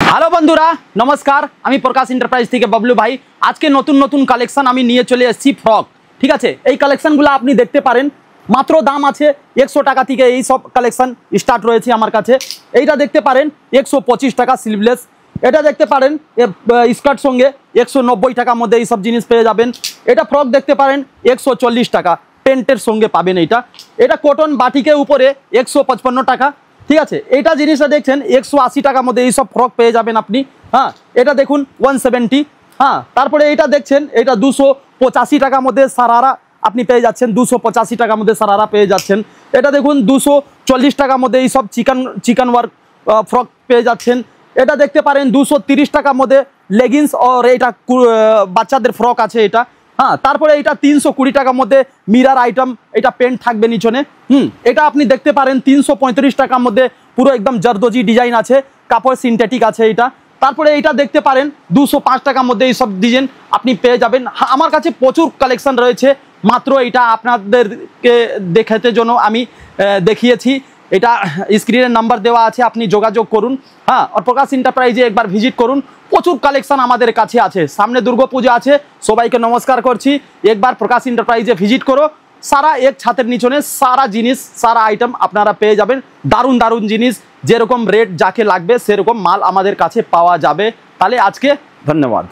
Hello बंधुरा नमस्कार आमी प्रकाश एंटरप्राइज থেকে बबलू भाई आज के नतून नतून कलेक्शन आमी निये चले एसेছি फ्रक ठीक আছে এই কালেকশনগুলো আপনি দেখতে পারেন মাত্র দাম আছে 100 টাকা থেকে এই সব কালেকশন স্টার্ট রয়েছে আমার কাছে এইটা দেখতে পারেন 125 টাকা স্লিভলেস এটা দেখতে পারেন স্কার্ট সঙ্গে 190 টাকার মধ্যে এই সব জিনিস পেয়ে যাবেন এটা ফ্রক দেখতে পারেন 140 টাকা পেন্টের সঙ্গে পাবেন এটা কটন বাটিকের উপরে 155 টাকা ঠিক আছে এইটা জিনিসটা দেখছেন 180 টাকার মধ্যে এই সব ফ্রক পেয়ে যাবেন আপনি হ্যাঁ এটা দেখুন 170 হ্যাঁ তারপরে এটা দেখছেন এটা 285 টাকার মধ্যে সারারা আপনি পেয়ে যাচ্ছেন 285 টাকার মধ্যে সারারা পেয়ে যাচ্ছেন এটা দেখুন 240 টাকার মধ্যে এই সব চিকেন ওয়ার্ক ফ্রক পেয়ে যাচ্ছেন এটা দেখতে পারেন 230 টাকার মধ্যে লেগিংস আর এটা বাচ্চাদের ফ্রক আছে এটা हाँ तारपरे এটা 320 টাকার মধ্যে মিরর আইটেম এটা পেন্ট থাকবে নিচনে এটা আপনি দেখতে পারেন 335 টাকার মধ্যে পুরো একদম জরদোজি ডিজাইন আছে কাপড় সিনথেটিক আছে এটা তারপরে এটা দেখতে পারেন 205 টাকার মধ্যে এই সব ডিজাইন আপনি পেয়ে যাবেন আমার কাছে প্রচুর কালেকশন রয়েছে মাত্র এটা আপনাদেরকে দেখাতে জন্য আমি দেখিয়েছি এটা স্ক্রিনের নাম্বার দেওয়া আছে আপনি যোগাযোগ করুন হ্যাঁ আর প্রকাশ এন্টারপ্রাইজে একবার ভিজিট করুন প্রচুর কালেকশন আমাদের কাছে আছে সামনে দুর্গাপূজা আছে সবাইকে নমস্কার করছি একবার প্রকাশ এন্টারপ্রাইজে ভিজিট করো সারা এক ছাদের নিচনে সারা জিনিস সারা আইটেম আপনারা পেয়ে যাবেন দারুণ দারুণ জিনিস যেরকম রেট যাকে লাগবে সেরকম মাল আমাদের কাছে পাওয়া যাবে তাহলে আজকে ধন্যবাদ।